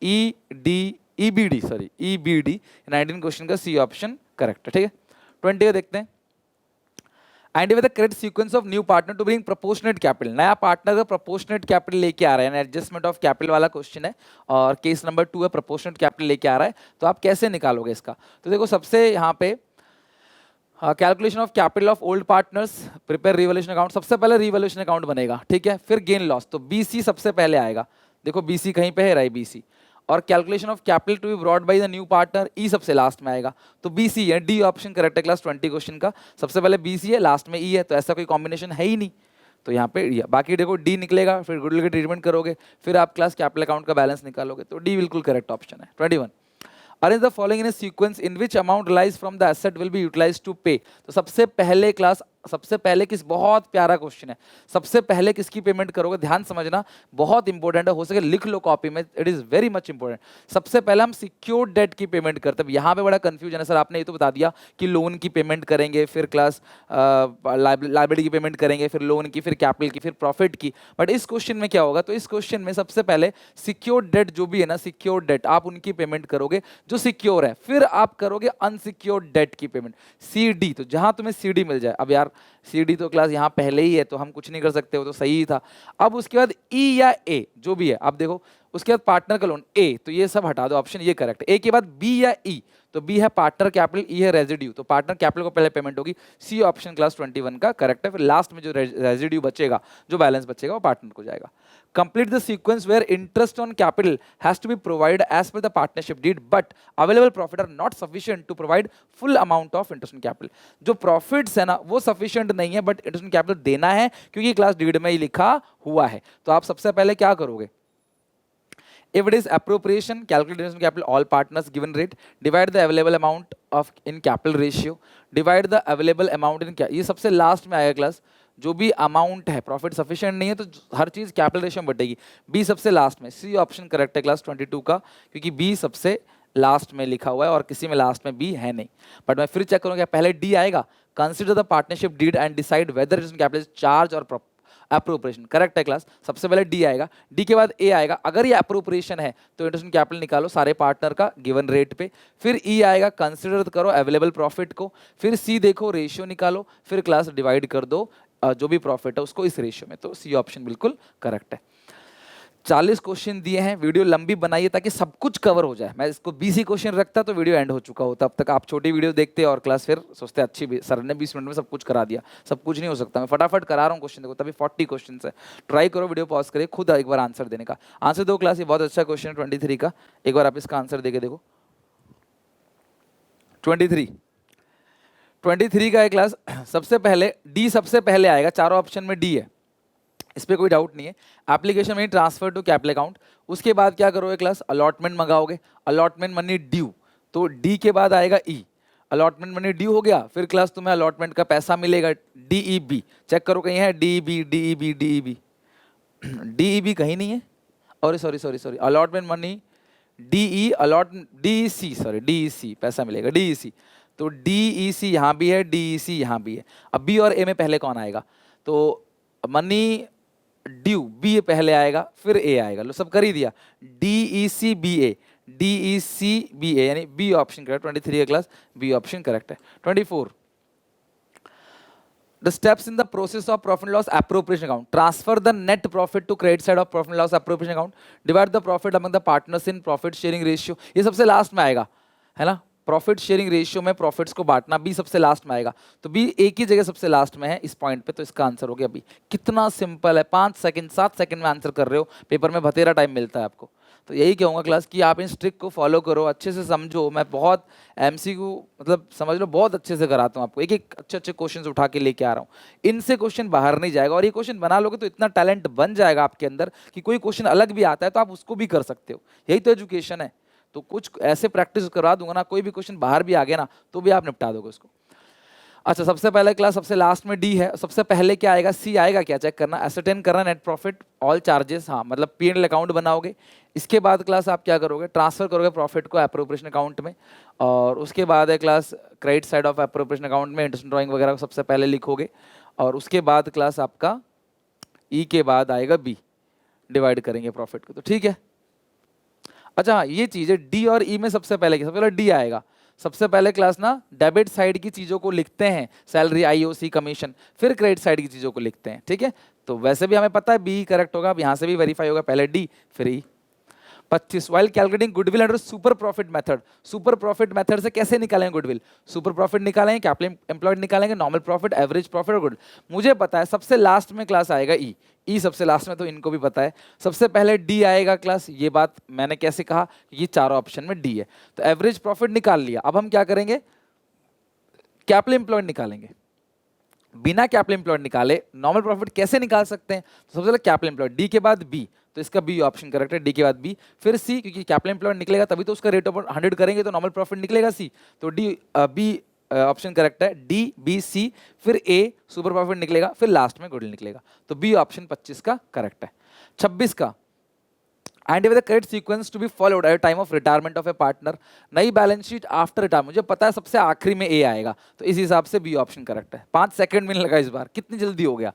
E D E B D, sorry E B D, 19 question का C option correct है, ठीक है। 20 का देखते हैं, end with the correct sequence of new partner to bring proportionate capital. नया partner का प्रोपोर्शनेट कैपिटल लेके आ रहा है, एडजस्टमेंट ऑफ कैपिटल वाला क्वेश्चन है और केस नंबर 2 है, प्रोपोर्शनेट कैपिटल लेके आ रहा है। तो आप कैसे निकालोगे इसका? तो देखो सबसे यहाँ पे calculation of capital of old partners, prepare revolution account. सबसे पहले रिवॉल्यूशन अकाउंट बनेगा, ठीक है, फिर गेन लॉस, तो बीसी सबसे पहले आएगा। देखो बीसी कहीं पे है, रहा बीसी। और calculation of capital to be brought by the new partner, E सबसे लास्ट में आएगा। तो बीसी है, डी ऑप्शन करेक्ट है क्लास 20 क्वेश्चन का। सबसे पहले बीसी है, लास्ट में ई है, तो ऐसा कोई कॉम्बिनेशन है ही नहीं, तो यहाँ पे बाकी देखो डी निकलेगा, फिर गुडविल की ट्रीटमेंट करोगे, फिर आप क्लास कैपिटल अकाउंट का बैलेंस निकालोगे, तो डी बिल्कुल करेक्ट ऑप्शन है। 21, arrange the following in a sequence in which amount realise from the asset will be utilise to pay. तो सबसे पहले क्लास, सबसे पहले किस, बहुत प्यारा क्वेश्चन है, सबसे पहले किसकी पेमेंट करोगे, ध्यान समझना, बहुत इंपॉर्टेंट है, हो सके लिख लो कॉपी में, it is very much important. सबसे पहले हम सिक्योर्ड डेट की पेमेंट करते हैं। यहाँ पे बड़ा कंफ्यूजन है सर, आपने ये तो बता दिया कि लोन की पेमेंट करेंगे, फिर क्लास लायबिलिटी की पेमेंट करेंगे, फिर लोन की, फिर कैपिटल की, फिर प्रॉफिट की, बट इस क्वेश्चन में क्या होगा? तो इस क्वेश्चन में सबसे पहले सिक्योर्ड डेट जो भी है ना, सिक्योर्ड डेट आप उनकी पेमेंट करोगे जो सिक्योर है, फिर आप करोगे अनसिक्योर्ड डेट की पेमेंट, सीडी। तो जहां तुम्हें सीडी मिल जाए, अब यार सीडी तो क्लास यहाँ पहले ही है तो हम कुछ नहीं कर सकते, वो तो सही ही था। अब उसके बाद ई या ए जो भी है, आप देखो उसके बाद पार्टनर का लोन ए, तो ये सब हटा दो, ऑप्शन ये करेक्ट है। ए के बाद बी या ई, तो बी है पार्टनर कैपिटल, ई है रेजिड्यू, तो पार्टनर कैपिटल को पहले पेमेंट होगी, सी ऑप्शन क्लास 21 का करेक्ट है। फिर लास्ट में जो रेजिड्यू बचेगा, जो बैलेंस बचेगा, वो पार्टनर को जाएगा। Complete the sequence where interest on capital has to be provided as per the partnership deed, but available profit are not sufficient to provide full amount of interest on capital. जो profits है ना वो sufficient नहीं है, but interest on capital देना है क्योंकि class deed में ही लिखा हुआ है। तो आप सबसे पहले क्या करोगे? If it is appropriation, calculate interest on capital all partners given rate, divide the available amount of in capital ratio, divide the available amount in ये सबसे लास्ट में आएगा क्लास। जो भी अमाउंट है, प्रॉफिट सफिशिएंट नहीं है तो हर चीज कैपिटल रेशियो में बटेगी। बी सबसे लास्ट में, सी ऑप्शन करेक्ट है क्लास 22 का, क्योंकि बी सबसे लास्ट में लिखा हुआ है और किसी में लास्ट में बी है नहीं। बट मैं फिर चेक करूंगा, पहले डी आएगा, consider the partnership deed and decide whether it is capital charge और अप्रोप्रिएशन, करेक्ट है क्लास। सबसे पहले डी आएगा, डी के बाद ए आएगा, अगर ये अप्रोप्रिएशन है तो इंटरेस्ट कैपिटल निकालो सारे पार्टनर का गिवन रेट पे, फिर ई आएगा, कंसिडर करो अवेलेबल प्रॉफिट को, फिर सी देखो रेशियो निकालो, फिर क्लास डिवाइड कर दो जो भी प्रॉफिट है उसको इस रेशियो में, तो सी ऑप्शन बिल्कुल करेक्ट है। 40 क्वेश्चन दिए हैं, वीडियो लंबी बनाइए ताकि सब कुछ कवर हो जाए। मैं इसको 20 ही क्वेश्चन रखता तो वीडियो एंड हो चुका होता, अब तक आप छोटी वीडियो देखते और क्लास फिर सोचते अच्छी सर ने 20 मिनट में सब कुछ करा दिया। सब कुछ नहीं हो सकता, मैं फटाफट करा रहा हूँ क्वेश्चन, देखो तभी 40 क्वेश्चन है। ट्राई करो, वीडियो पॉज करिए, खुद एक बार आंसर देने का, आंसर दो क्लास, ये बहुत अच्छा क्वेश्चन है 23 का, एक बार आप इसका आंसर देके देखो। 23 का है क्लास। सबसे पहले डी सबसे पहले आएगा, चारों ऑप्शन में डी है, इस पर कोई डाउट नहीं है। Application money transfer to capital account, उसके बाद क्या करोगे क्लास? अलॉटमेंट मंगाओगे, अलॉटमेंट मनी ड्यू, तो डी के बाद आएगा ई, अलॉटमेंट मनी ड्यू हो गया, फिर क्लास तुम्हें अलॉटमेंट का पैसा मिलेगा, डीईबी, चेक करो कहीं है डीईबी, डीईबी, डीईबी, डीईबी कहीं नहीं है, और sorry allotment money D E, allot D E C, sorry D E C पैसा मिलेगा, डीईसी, तो डीईसी यहाँ भी है, डीईसी यहाँ भी है। अब बी और ए में पहले कौन आएगा? तो मनी ड्यू बी पहले आएगा, फिर ए आएगा, लो सब कर ही दिया, डीईसी बी ए, डीईसी बी ए, यानी बी ऑप्शन करेक्ट। 23 का क्लास बी ऑप्शन करेक्ट है। 24, the steps in the process of profit and loss appropriation account, transfer the net profit to credit side of profit and loss appropriation account, divide the profit among the partners in profit sharing ratio, ये सबसे last में आएगा, है ना, profit sharing ratio में profits को बांटना, B सबसे लास्ट में आएगा, तो बी एक ही जगह सबसे लास्ट में है इस पॉइंट पे, तो इसका आंसर हो गया बी। कितना सिंपल है, 5 सेकंड 7 सेकंड में आंसर कर रहे हो, पेपर में बतेरा टाइम मिलता है आपको। तो यही कहूँगा क्लास कि आप इन ट्रिक को फॉलो करो, अच्छे से समझो। मैं बहुत एमसीक्यू मतलब समझ लो बहुत अच्छे से कराता हूँ आपको, एक एक अच्छे अच्छे क्वेश्चंस उठा के लेके आ रहा हूँ, इनसे क्वेश्चन बाहर नहीं जाएगा, और ये क्वेश्चन बना लोगे तो इतना टैलेंट बन जाएगा आपके अंदर कि कोई क्वेश्चन अलग भी आता है तो आप उसको भी कर सकते हो। यही तो एजुकेशन है। तो कुछ ऐसे प्रैक्टिस करा दूंगा ना, कोई भी क्वेश्चन बाहर भी आ गया ना तो भी आप निपटा दोगे उसको। अच्छा, सबसे पहले क्लास सबसे लास्ट में डी है, सबसे पहले क्या आएगा? सी आएगा, क्या चेक करना, एसरटेन करना नेट प्रॉफिट ऑल चार्जेस, हाँ मतलब P&L अकाउंट बनाओगे। इसके बाद क्लास आप क्या करोगे? ट्रांसफर करोगे प्रॉफिट को एप्रोप्रिएशन अकाउंट में, और उसके बाद है class credit side of appropriation account में इंटरेस्ट ड्राइंग वगैरह को सबसे पहले लिखोगे, और उसके बाद क्लास आपका ई के बाद आएगा बी, डिवाइड करेंगे प्रॉफिट को, तो ठीक है। अच्छा हाँ, ये चीज़ है डी और ई में सबसे पहले डी आएगा, सबसे पहले क्लास ना डेबिट साइड की चीजों को लिखते हैं, सैलरी, आईओसी, कमीशन, फिर क्रेडिट साइड की चीजों को लिखते हैं, ठीक है। तो वैसे भी हमें पता है बी करेक्ट होगा, अब यहाँ से भी वेरीफाई होगा, पहले डी फिर ई। 25 while calculating goodwill under super profit method, super profit method से कैसे निकालेंगे गुडविल? सुपर प्रॉफिट निकालेंगे, कैपिटल एम्प्लॉयड निकालेंगे, नॉर्मल प्रॉफिट, एवरेज प्रॉफिट और गुड। मुझे पता है सबसे लास्ट में क्लास आएगा ई, ई सबसे लास्ट में, तो इनको भी पता है। सबसे पहले डी आएगा क्लास, ये बात मैंने कैसे कहा, ये चारों ऑप्शन में डी है। तो एवरेज प्रॉफिट निकाल लिया, अब हम क्या करेंगे, कैपिटल एम्प्लॉयड निकालेंगे। बिना कैपिटल एम्प्लॉयड निकाले नॉर्मल प्रॉफिट कैसे निकाल सकते हैं? तो सबसे पहले कैपिटल एम्प्लॉयड, डी के बाद बी, तो इसका बी ऑप्शन करेक्ट है, डी के बाद बी, फिर सी, क्योंकि कैपिटल एम्प्लॉयड निकलेगा तभी तो उसका रेट ऑफ 100 करेंगे तो नॉर्मल प्रॉफिट निकलेगा सी, तो डी बी ऑप्शन करेक्ट है, डी बी सी, फिर ए सुपर प्रॉफिट निकलेगा, फिर लास्ट में गुडविल निकलेगा, तो बी ऑप्शन 25 का करेक्ट है। 26 का, end with the correct sequence to be followed at time of retirement of a partner, नई बैलेंस शीट आफ्टर रिटायरमेंट, मुझे पता है सबसे आखिरी में ए आएगा, तो इस हिसाब से बी ऑप्शन करेक्ट है। 5 सेकंड में लगा इस बार, कितनी जल्दी हो गया।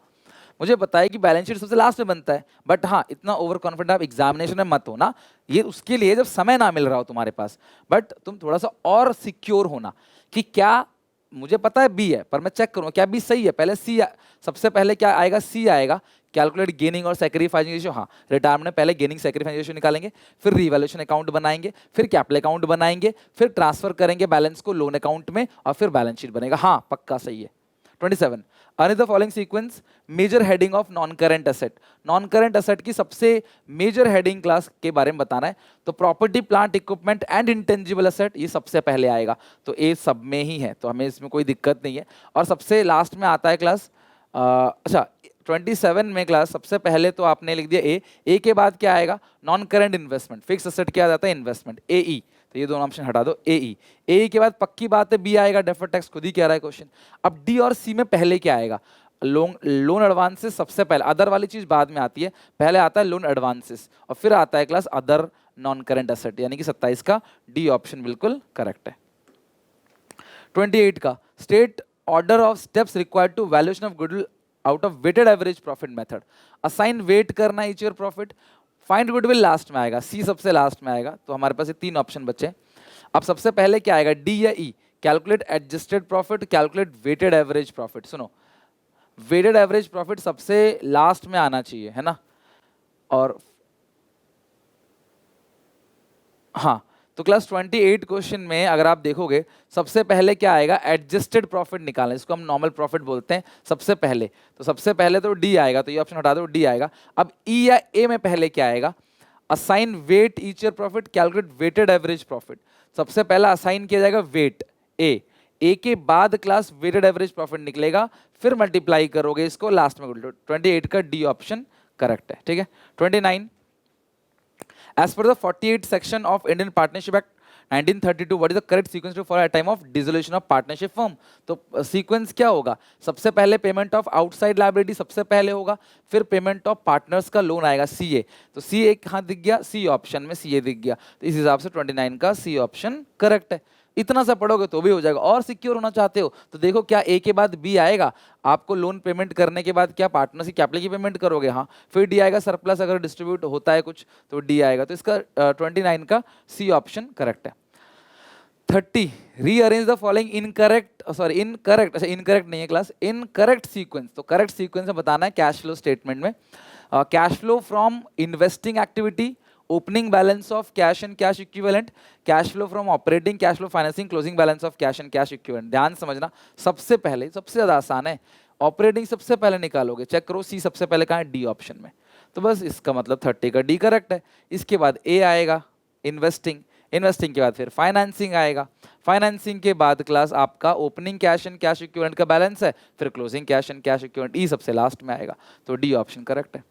मुझे पता है कि बैलेंस शीट सबसे लास्ट में बनता है, बट हाँ इतना ओवर कॉन्फिडेंट आप एग्जामिनेशन में मत होना, ये उसके लिए जब समय ना मिल रहा हो तुम्हारे पास, बट तुम थोड़ा सा और सिक्योर होना कि क्या, मुझे पता है बी है पर मैं चेक करूँगा क्या बी सही है। पहले सी, सबसे पहले क्या आएगा, सी आएगा, कैलकुलेट गेनिंग और सैक्रिफाइसिंग रेशियो, हाँ रिटायरमेंट में पहले गेनिंग सैक्रिफाइसिंग रेशियो निकालेंगे, फिर रिवैल्यूएशन अकाउंट बनाएंगे, फिर कैपिटल अकाउंट बनाएंगे, फिर ट्रांसफर करेंगे बैलेंस को लोन अकाउंट में, और फिर बैलेंस शीट बनेगा, हाँ पक्का सही है। 27, another following sequence major heading of non current asset, non current asset की सबसे मेजर हेडिंग क्लास के बारे में बताना है, तो property plant equipment and intangible asset ये सबसे पहले आएगा, तो ए सब में ही है, तो हमें इसमें कोई दिक्कत नहीं है। और सबसे लास्ट में आता है क्लास, अच्छा 27 में क्लास सबसे पहले तो आपने लिख दिया ए, ए के बाद क्या आएगा, non current investment, fix asset क्या आ जाता है, इन्वेस्टमेंट, ए ई, तो ये दोनों ऑप्शन हटा दो, ए ई के बाद पक्की बात है बी आएगा, डेफर्ड टैक्स, खुद ही कह रहा है क्वेश्चन। अब डी और सी में पहले क्या आएगा, लोन एडवांसेस सबसे पहले, अदर वाली चीज बाद में आती है, पहले आता है लोन एडवांसेस और फिर आता है class other non current asset, यानी कि 27 का डी ऑप्शन बिल्कुल करेक्ट है। 28 का, state order of steps required to valuation of goodwill out of weighted average profit method, assign weight करना each year profit, find goodwill last में आएगा, सी सबसे लास्ट में आएगा, तो हमारे पास ये 3 ऑप्शन बचे। अब सबसे पहले क्या आएगा, डी या E, calculate adjusted profit, calculate weighted average profit. सुनो, वेटेड एवरेज प्रॉफिट सबसे लास्ट में आना चाहिए, है ना, और हाँ, तो क्लास 28 क्वेश्चन में अगर आप देखोगे सबसे पहले क्या आएगा, एडजस्टेड प्रॉफिट निकालना, इसको हम नॉर्मल प्रॉफिट बोलते हैं सबसे पहले, तो सबसे पहले तो डी आएगा, तो ये ऑप्शन हटा दो, डी आएगा। अब ई या ए में पहले क्या आएगा, assign weight each year profit, calculate weighted average profit, सबसे पहला असाइन किया जाएगा वेट, ए के बाद क्लास वेटेड एवरेज प्रॉफिट निकलेगा, फिर मल्टीप्लाई करोगे इसको लास्ट में। 28 का डी ऑप्शन करेक्ट है, ठीक है। 29, as per the 48 section of Indian Partnership Act 1932, what is the correct sequence to follow at time of dissolution of partnership firm? तो सीक्वेंस क्या होगा, सबसे पहले पेमेंट ऑफ आउटसाइड लायबिलिटी सबसे पहले होगा, फिर पेमेंट ऑफ पार्टनर्स का लोन आएगा, सीए, तो सी ए कहाँ दिख गया, सी ऑप्शन में सीए दिख गया, तो इस हिसाब से 29 का सी ऑप्शन करेक्ट है। इतना सा पढ़ोगे तो भी हो जाएगा। और सिक्योर होना चाहते हो तो देखो क्या ए के बाद बी आएगा, आपको लोन पेमेंट करने के बाद क्या पार्टनरशिप कैपिटल की पेमेंट करोगे, हाँ, फिर डी आएगा, सरप्लस अगर डिस्ट्रीब्यूट होता है कुछ तो डी आएगा, तो इसका 29 का सी ऑप्शन करेक्ट है। 30, rearrange the following incorrect, sorry incorrect, अच्छा इनकरेक्ट नहीं है क्लास, इनकरेक्ट सीक्वेंस, तो करेक्ट सीक्वेंस में बताना है कैश फ्लो स्टेटमेंट में, cash flow from investing activity, opening balance of cash and cash equivalent, cash flow from operating cash flow financing, closing balance of cash and cash equivalent. ध्यान समझना, सबसे पहले सबसे ज्यादा आसान है, ऑपरेटिंग सबसे पहले निकालोगे, चेक करो सी सबसे पहले कहाँ है, डी ऑप्शन में, तो बस इसका मतलब 30 का डी करेक्ट है। इसके बाद ए आएगा इन्वेस्टिंग, इन्वेस्टिंग के बाद फिर फाइनेंसिंग आएगा, फाइनेंसिंग के बाद क्लास आपका opening cash and cash equivalent का बैलेंस है, फिर closing cash and cash equivalent, E सबसे लास्ट में आएगा, तो डी ऑप्शन करेक्ट है।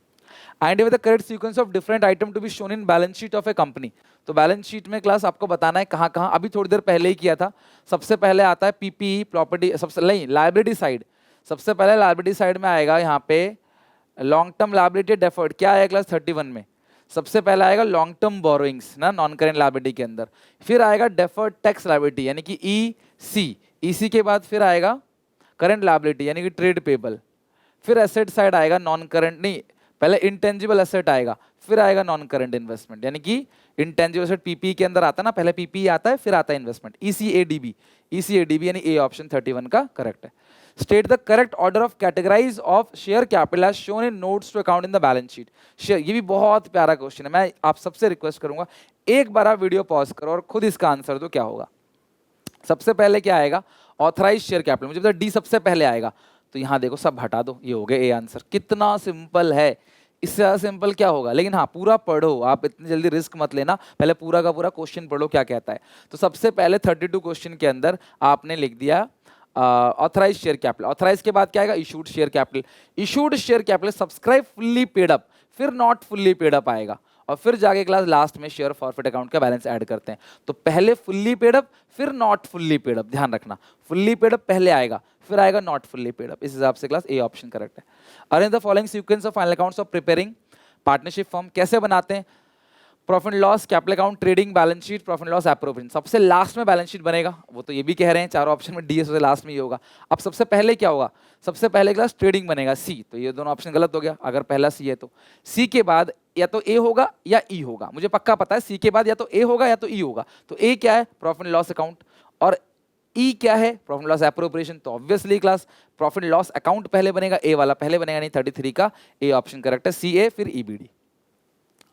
And with the correct sequence of different item to be shown in balance sheet of a company, तो balance sheet में क्लास आपको बताना है कहाँ कहाँ, अभी थोड़ी देर पहले ही किया था। सबसे पहले आता है पीपीई प्रॉपर्टी, सबसे नहीं लायबिलिटी साइड, सबसे पहले लायबिलिटी साइड में आएगा यहाँ पे लॉन्ग टर्म लायबिलिटी डेफर्ड, क्या आएगा क्लास 31 में, सबसे पहला आएगा लॉन्ग टर्म बोरोइंग्स ना नॉन करेंट लायबिलिटी के अंदर, फिर आएगा डेफर्ड टैक्स लायबिलिटी यानी कि ईसी के बाद फिर आएगा करंट लायबिलिटी यानी कि ट्रेड पेबल, फिर एसेट साइड आएगा नॉन करंट नहीं, पहले इंटेंजिबल एसेट आएगा, फिर आएगा नॉन करंट इन्वेस्टमेंट, यानी कि इंटेंजिबल एसेट पीपी के अंदर आता है ना, पहले पीपी आता है फिर आता है इन्वेस्टमेंट, ईसीएडीबी, ईसीएडीबी यानी ए ऑप्शन 31 का करेक्ट है। State the correct order of categorise of share capital as shown in notes to account in the balance sheet. Share, ये भी बहुत प्यारा क्वेश्चन है, मैं आप सबसे रिक्वेस्ट करूंगा एक बार आप वीडियो पॉज करो और खुद इसका आंसर दो क्या होगा। सबसे पहले क्या आएगा, ऑथराइज शेयर कैपिटल, मुझे पता डी सबसे पहले आएगा, तो यहां देखो सब हटा दो, ये हो गया ए आंसर। कितना सिंपल है, इससे ज्यादा सिंपल क्या होगा। लेकिन हाँ पूरा पढ़ो, आप इतनी जल्दी रिस्क मत लेना, पहले पूरा का पूरा क्वेश्चन पढ़ो क्या कहता है। तो सबसे पहले 32 क्वेश्चन के अंदर आपने लिख दिया ऑथराइज शेयर कैपिटल, ऑथराइज के बाद क्या आएगा, issued share capital, issued share capital subscribe fully paid up, फिर नॉट फुल्ली पेड अप आएगा, और फिर जाके क्लास लास्ट में शेयर फॉरफिट अकाउंट का बैलेंस ऐड करते हैं। तो पहले फुल्ली पेड अप फिर नॉट फुल्ली पेड अप, ध्यान रखना फुल्ली पेड अप पहले आएगा फिर आएगा नॉट फुल्ली पेड अप, इस हिसाब से क्लास ए ऑप्शन करेक्ट है। Arrange the following sequence of final accounts of preparing partnership form, कैसे बनाते हैं, profit loss, capital account, trading, balance sheet, profit loss, appropriation, सबसे लास्ट में बैलेंस शीट बनेगा, वो तो ये भी कह रहे हैं चारों ऑप्शन में डी सबसे लास्ट में ही होगा। अब सबसे पहले क्या होगा, सबसे पहले क्लास ट्रेडिंग बनेगा सी, तो ये दोनों ऑप्शन गलत हो गया, अगर पहला सी है तो सी के बाद या तो ए होगा या ई होगा, मुझे पक्का पता है सी के बाद या तो ए होगा या तो ई होगा। तो ए क्या है, प्रॉफिट लॉस अकाउंट, और ई क्या है, प्रॉफिट लॉस एप्रोप्रिएशन। तो obviously class profit loss account पहले बनेगा, ए वाला पहले बनेगा, नहीं 33 का ए ऑप्शन करेक्ट है, सी ए फिर EBD.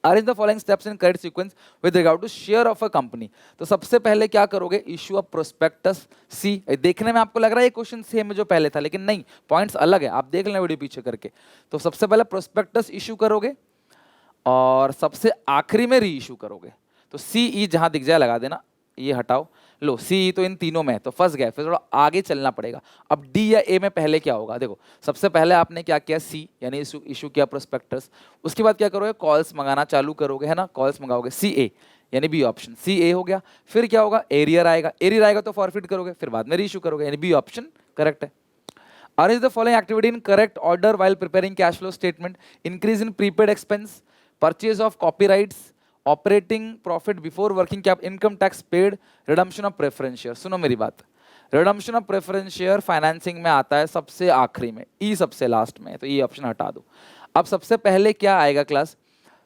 Arrange the following steps in correct sequence with regard to share of a company। तो सबसे पहले क्या करोगे, इशू ऑफ प्रोस्पेक्टस सी, देखने में आपको लग रहा है ये क्वेश्चन सेम है जो पहले था, लेकिन नहीं पॉइंट्स अलग है, आप देख लेना वीडियो पीछे करके। तो सबसे पहले प्रोस्पेक्टस इशू करोगे और सबसे आखिरी में री इशू करोगे। तो सी ई जहां दिख जाए लगा देना, ये हटाओ, लो सी तो इन तीनों में तो फंस गए, फिर थोड़ा आगे चलना पड़ेगा। अब डी या ए में पहले क्या होगा, देखो सबसे पहले आपने क्या किया, सी यानी इशू किया प्रोस्पेक्टस, उसके बाद क्या करोगे, कॉल्स मंगाना चालू करोगे, है ना, कॉल्स मंगाओगे, सी ए यानी बी ऑप्शन, सी ए हो गया। फिर क्या होगा, एरियर आएगा, एरियर आएगा तो फॉरफिट करोगे, फिर बाद में री इशू करोगे, यानी बी ऑप्शन करेक्ट है। Arrange the following activity in correct order while preparing cash flow statement: increase in prepaid expense, purchase of copyrights, operating profit before working cap, income tax paid, redemption of preference share. सुनो मेरी बात, redemption of preference share financing में आता है सबसे आखिरी में, ई सबसे लास्ट में, तो ये ऑप्शन हटा दो। अब सबसे पहले क्या आएगा क्लास,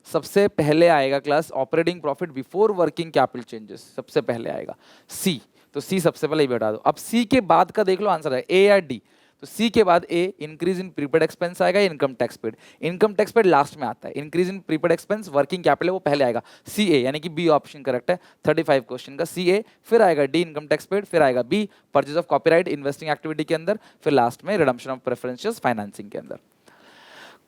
सबसे पहले आएगा class operating profit before working capital changes, सबसे पहले आएगा सी, तो सी सबसे पहले ये हटा दो। अब सी के बाद का देख लो आंसर है ए या डी, तो सी के बाद ए इंक्रीज इन प्रीपेड एक्सपेंस आएगा, income tax paid, income tax paid last में आता है, increase in prepaid expense working capital वो पहले आएगा, सी ए यानी कि बी ऑप्शन करेक्ट है। 35 क्वेश्चन का सी ए, फिर आएगा डी इनकम टैक्स पेड, फिर आएगा B purchase of copyright investing activity के अंदर, फिर लास्ट में रिडम्पशन ऑफ प्रेफरेंसेस फाइनेंसिंग के अंदर।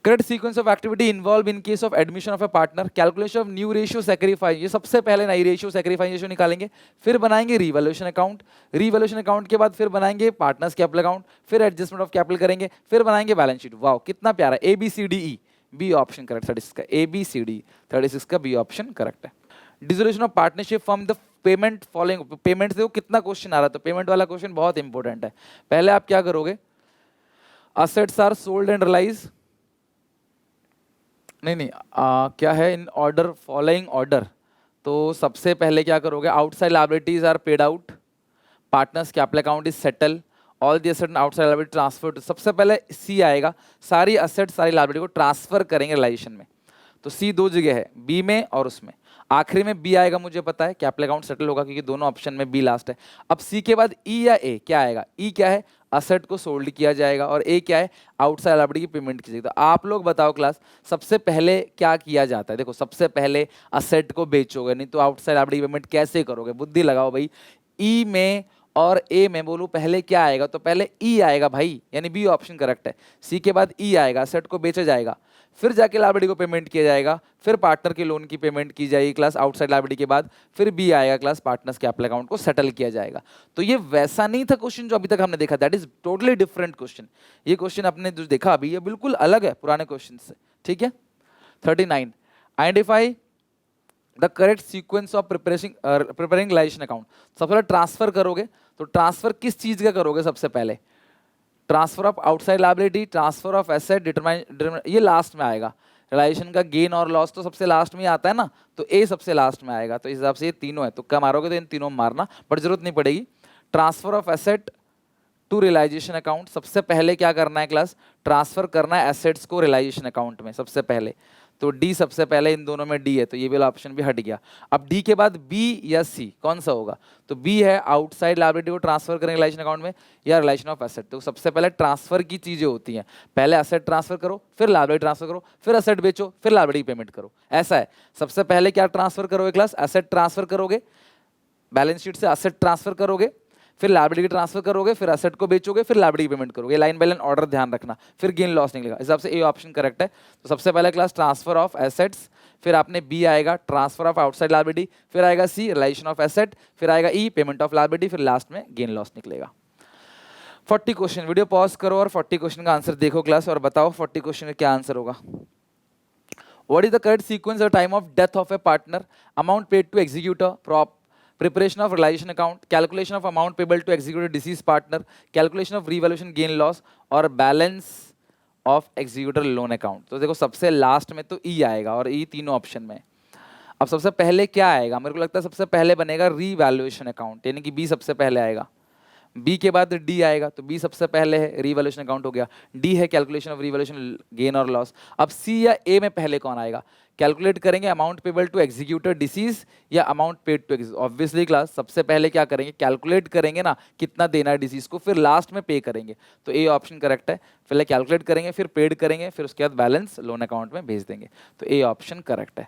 Correct sequence of activity involved in case of admission of a partner, calculation of new ratio sacrifice, ये सबसे पहले नई रेशियो सैक्रिफाइस रेशियो निकालेंगे, फिर बनाएंगे रीवैल्यूएशन अकाउंट, रीवैल्यूएशन अकाउंट के बाद फिर बनाएंगे पार्टनर्स कैपिटल अकाउंट, फिर एडजस्टमेंट ऑफ कैपिटल करेंगे, फिर बनाएंगे बैलेंस शीट। वाओ कितना प्यारा, A B C D E, B option correct 36 का, ए बी सी डी 36 का बी ऑप्शन करेक्ट है। Dissolution of partnership from the payment following, payment देखो कितना क्वेश्चन आ रहा है, तो पेमेंट वाला क्वेश्चन बहुत इंपॉर्टेंट है। पहले आप क्या करोगे, assets are sold and realise, नहीं क्या है, इन ऑर्डर फॉलोइंग ऑर्डर, तो सबसे पहले क्या करोगे, outside liabilities are paid out, partners capital account is settle, all the asset outside liability transfer. तो सबसे पहले सी आएगा, सारी असेट सारी लायबिलिटी को ट्रांसफर करेंगे रियलाइजेशन में, तो सी दो जगह है, बी में और उसमें, आखिरी में बी आएगा, मुझे पता है कैपिटल अकाउंट सेटल होगा क्योंकि दोनों ऑप्शन में बी लास्ट है। अब सी के बाद ई या ए क्या आएगा, ई क्या है, असेट को सोल्ड किया जाएगा, और ए क्या है, आउटसाइड लायबिलिटी की पेमेंट की जाएगी। तो आप लोग बताओ क्लास, सबसे पहले क्या किया जाता है, देखो सबसे पहले असेट को बेचोगे, नहीं तो आउटसाइड लायबिलिटी की पेमेंट कैसे करोगे, बुद्धि लगाओ भाई। ई में और ए में बोलूँ पहले क्या आएगा, तो पहले ई आएगा भाई, यानी बी ऑप्शन करेक्ट है। सी के बाद ई आएगा, असेट को बेचा जाएगा, फिर जाके लायबिलिटी को पेमेंट किया जाएगा, फिर पार्टनर के लोन की पेमेंट की जाएगी क्लास आउटसाइड लायबिलिटी के बाद, फिर बी आएगा क्लास पार्टनर्स कैपिटल अकाउंट को सेटल किया जाएगा। तो ये वैसा नहीं था क्वेश्चन जो अभी तक हमने देखा, that is totally different question. ये क्वेश्चन आपने जो देखा अभी ये बिल्कुल अलग है पुराने क्वेश्चन से, ठीक है। 39, identify the correct sequence of preparing realisation account. सबसे पहले ट्रांसफर करोगे, तो ट्रांसफर किस चीज का करोगे, सबसे पहले transfer of outside liability, transfer of asset, determine, ये लास्ट में आएगा। रियलाइजेशन का गेन और लॉस तो सबसे लास्ट में ही आता है ना, तो ए सबसे लास्ट में आएगा, तो इस हिसाब से ये तीनों है, तुक्का मारोगे तो इन तीनों में मारना, बट जरूरत नहीं पड़ेगी। Transfer of asset to realisation account, सबसे पहले क्या करना है क्लास, ट्रांसफर करना है एसेट्स को रियलाइजेशन अकाउंट में सबसे पहले। तो डी सबसे पहले, इन दोनों में डी है तो ये वाला ऑप्शन भी हट गया। अब डी के बाद बी या सी कौन सा होगा? तो बी है आउटसाइड लायबिलिटी को ट्रांसफर करेंगे रिलेशन अकाउंट में या रिलेशन ऑफ एसेट। तो सबसे पहले ट्रांसफर की चीजें होती हैं, पहले एसेट ट्रांसफर करो, फिर लायबिलिटी ट्रांसफर करो, फिर एसेट बेचो, फिर लायबिलिटी पेमेंट करो, ऐसा है। सबसे पहले क्या ट्रांसफर करोगे क्लास? एसेट ट्रांसफर करोगे, बैलेंस शीट से एसेट ट्रांसफर करोगे, फिर लायबिलिटी ट्रांसफर करोगे, फिर एसेट को बेचोगे, फिर लायबिलिटी पेमेंट करोगे। लाइन बाय लाइन ऑर्डर ध्यान रखना, फिर गेन लॉस निकलेगा। इस हिसाब से ए ऑप्शन करेक्ट है। तो सबसे पहले क्लास ट्रांसफर ऑफ एसेट्स, फिर आपने बी आएगा ट्रांसफर ऑफ आउटसाइड लायबिलिटी, फिर आएगा सी रिलेशन ऑफ एसेट, फिर आएगा ई पेमेंट ऑफ लायबिलिटी, फिर लास्ट में गेन लॉस निकलेगा। 40 क्वेश्चन, वीडियो पॉज करो और 40 क्वेश्चन का आंसर देखो क्लास और बताओ 40 क्वेश्चन का क्या आंसर होगा। What is the correct sequence or time of death of a partner? Amount paid to executor, preparation of realization account, calculation of amount payable to executor deceased partner, calculation of revaluation gain loss और balance of executor loan account। तो देखो सबसे last में तो ई आएगा और ई तीनों option में। अब सबसे पहले क्या आएगा? मेरे को लगता है सबसे पहले बनेगा रीवैल्यूएशन अकाउंट, यानी कि बी सबसे पहले आएगा। बी के बाद डी आएगा, तो बी सबसे पहले है, रीवैल्यूएशन अकाउंट हो गया। डी है कैलकुलेशन ऑफ रीवैल्यूएशन गेन और लॉस। अब सी या ए में पहले कौन आएगा? कैलकुलेट करेंगे amount payable to executor deceased या amount paid to executor. Obviously class सबसे पहले क्या करेंगे? कैलकुलेट करेंगे ना कितना देना है डिसीज को, फिर लास्ट में पे करेंगे। तो ए ऑप्शन करेक्ट है। पहले कैलकुलेट करेंगे, फिर पेड करेंगे, फिर उसके बाद बैलेंस लोन अकाउंट में भेज देंगे। तो ए ऑप्शन करेक्ट है।